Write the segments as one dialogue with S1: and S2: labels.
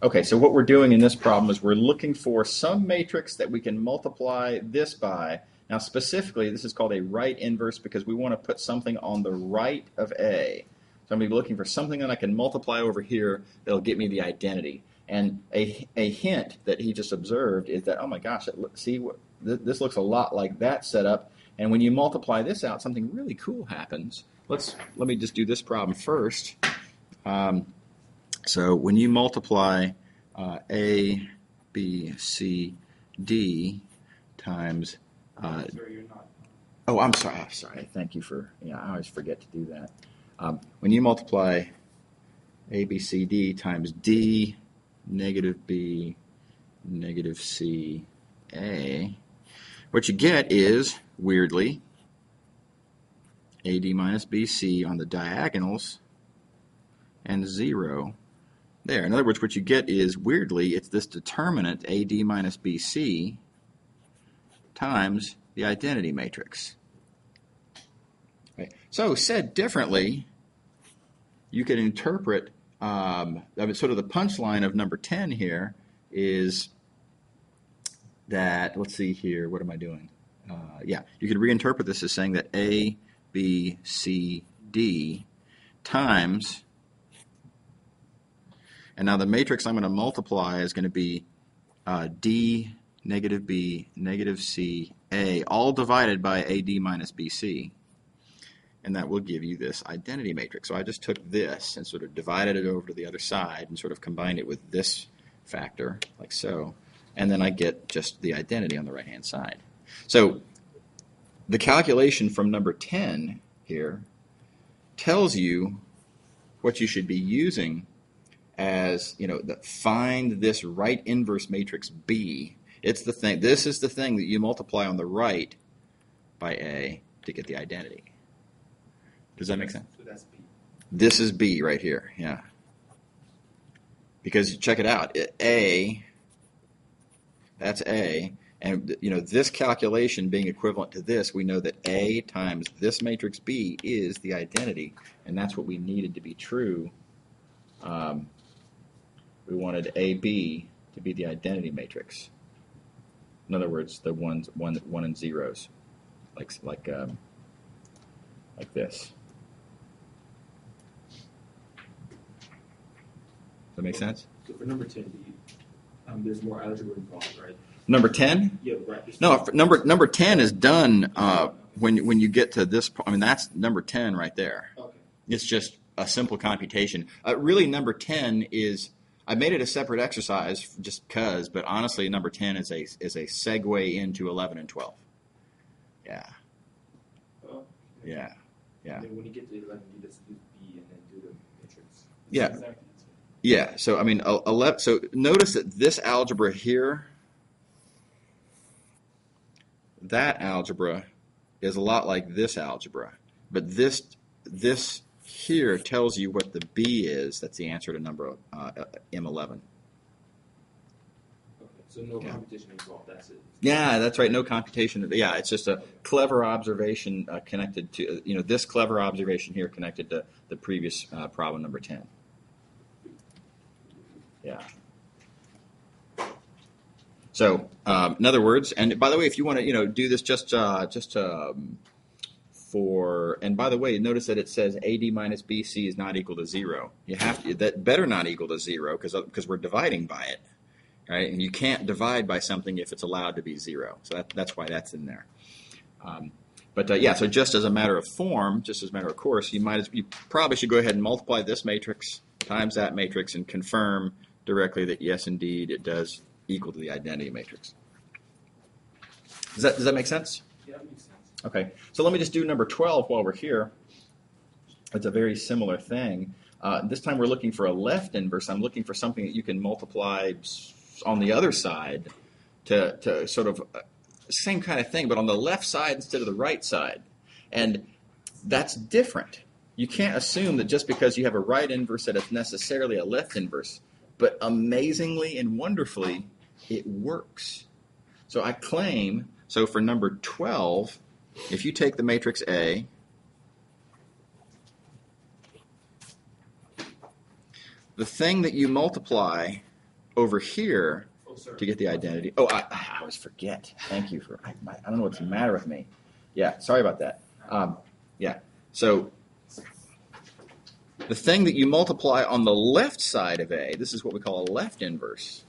S1: Okay, so what we're doing in this problem is we're looking for some matrix that we can multiply this by. Now specifically, this is called a right inverse because we want to put something on the right of A. So I'm going to be looking for something that I can multiply over here that'll get me the identity. And a hint that he just observed is that, oh my gosh, this looks a lot like that setup. And when you multiply this out, something really cool happens. Let me just do this problem first. So when you multiply A, B, C, D times... oh, I'm sorry. Thank you for... Yeah, I always forget to do that. When you multiply A, B, C, D times D, negative B, negative C, A, what you get is, weirdly, AD minus BC on the diagonals and 0 there. In other words, what you get is, weirdly, it's this determinant AD minus BC times the identity matrix. Okay. So, said differently, you can interpret, sort of the punchline of number 10 here is that, let's see here, what am I doing? Yeah, you could reinterpret this as saying that A, B, C, D times, and now the matrix I'm going to multiply is going to be D, negative B, negative C, A, all divided by AD minus BC. And that will give you this identity matrix. So I just took this and sort of divided it over to the other side and sort of combined it with this factor, like so. And then I get just the identity on the right-hand side. So the calculation from number 10 here tells you what you should be using as, find this right inverse matrix B. It's the thing. This is the thing that you multiply on the right by A to get the identity. Does that make sense?
S2: So that's B.
S1: This is B right here, yeah. Because check it out, A, that's A, and this calculation being equivalent to this, we know that A times this matrix B is the identity, and that's what we needed to be true. We wanted AB to be the identity matrix. In other words, the one and zeros, like this. Does that make sense?
S2: So for number 10, there's more algebra involved, right?
S1: Number 10?
S2: Yeah, right.
S1: No, number 10 is done when you get to this. I mean, that's number 10 right there.
S2: Okay.
S1: It's just a simple computation. Really, number 10 is. I made it a separate exercise just because, but honestly, number 10 is a segue into 11 and 12. Yeah.
S2: Oh, okay.
S1: Yeah.
S2: And then when you get to 11, you just use B and then do the matrix.
S1: Yeah.
S2: Exactly.
S1: Yeah. So I mean, 11. So notice that this algebra here, that algebra is a lot like this algebra, but this here tells you what the B is. That's the answer to number M11.
S2: Okay, so no computation involved. That's it.
S1: Yeah, that's right. No computation. Yeah, it's just a clever observation connected to this clever observation here connected to the previous problem number 10. Yeah. So, in other words, and by the way, if you want to do this and by the way, notice that it says AD minus BC is not equal to 0. You have to, that better not equal to 0 because we're dividing by it, right? And you can't divide by something if it's allowed to be 0. So that's why that's in there. So just as a matter of form, just as a matter of course, you probably should go ahead and multiply this matrix times that matrix and confirm directly that yes, indeed, it does equal to the identity matrix. Does that make sense?
S2: Yeah, that makes sense.
S1: Okay, so let me just do number 12 while we're here. It's a very similar thing. This time we're looking for a left inverse. I'm looking for something that you can multiply on the other side to sort of same kind of thing, but on the left side instead of the right side. And that's different. You can't assume that just because you have a right inverse that it's necessarily a left inverse. But amazingly and wonderfully, it works. So I claim, so for number 12, if you take the matrix A, the thing that you multiply over here
S2: Oh, sorry.
S1: to get the identity. Oh, I always forget. Thank you for. I don't know what's the matter with me. Yeah, sorry about that. Yeah. So the thing that you multiply on the left side of A, this is what we call a left inverse.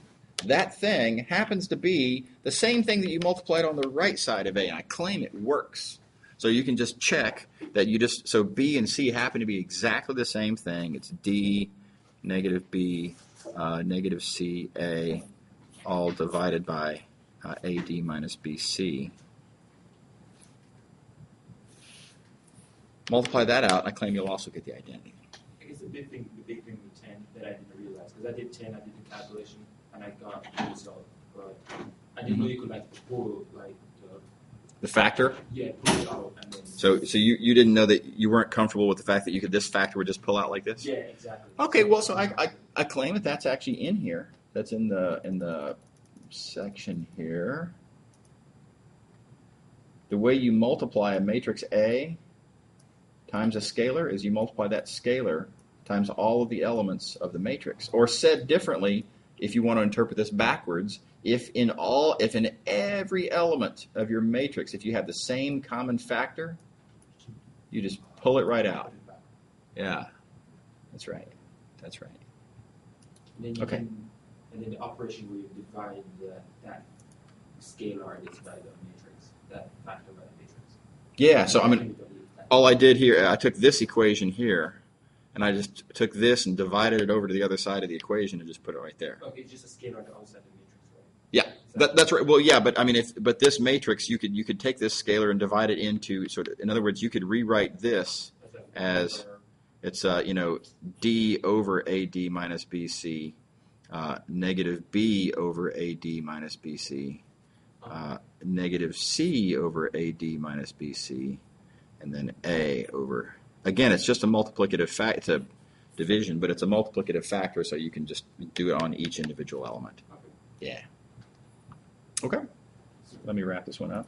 S1: That thing happens to be the same thing that you multiplied on the right side of A, and I claim it works. So you can just check that so B and C happen to be exactly the same thing. It's D, negative B, negative C, A, all divided by AD minus BC. Multiply that out, and I claim you'll also get the identity.
S2: I guess the big thing with 10 that I didn't realize, because I did 10, I did the calculation, and I got the result, but I didn't know you could pull
S1: the factor.
S2: Yeah, pull it out, and then.
S1: So you didn't know that you weren't comfortable with the fact that this factor would just pull out like this.
S2: Yeah, exactly.
S1: Okay, well, so I claim that that's actually in here. That's in the section here. The way you multiply a matrix A times a scalar is you multiply that scalar times all of the elements of the matrix. Or said differently, if you want to interpret this backwards, if in every element of your matrix, if you have the same common factor, you just pull it right out. Yeah, that's right. That's right.
S2: And then
S1: okay.
S2: And then the operation where you divide that scalar is by the matrix, that factor by the matrix.
S1: Yeah, so I mean, all I did here, I took this equation here, and I just took this and divided it over to the other side of the equation and just put it right there.
S2: Okay, it's just a scalar on the outside of the matrix, right?
S1: Yeah, that's right. Well, yeah, but I mean, but this matrix, you could take this scalar and divide it into sort of. In other words, you could rewrite this as it's D over AD minus BC, negative B over AD minus BC, negative C over AD minus BC, and then A over. Again, it's just a multiplicative factor. It's a division, but it's a multiplicative factor, so you can just do it on each individual element.
S2: Okay.
S1: Yeah. Okay. Let me wrap this one up.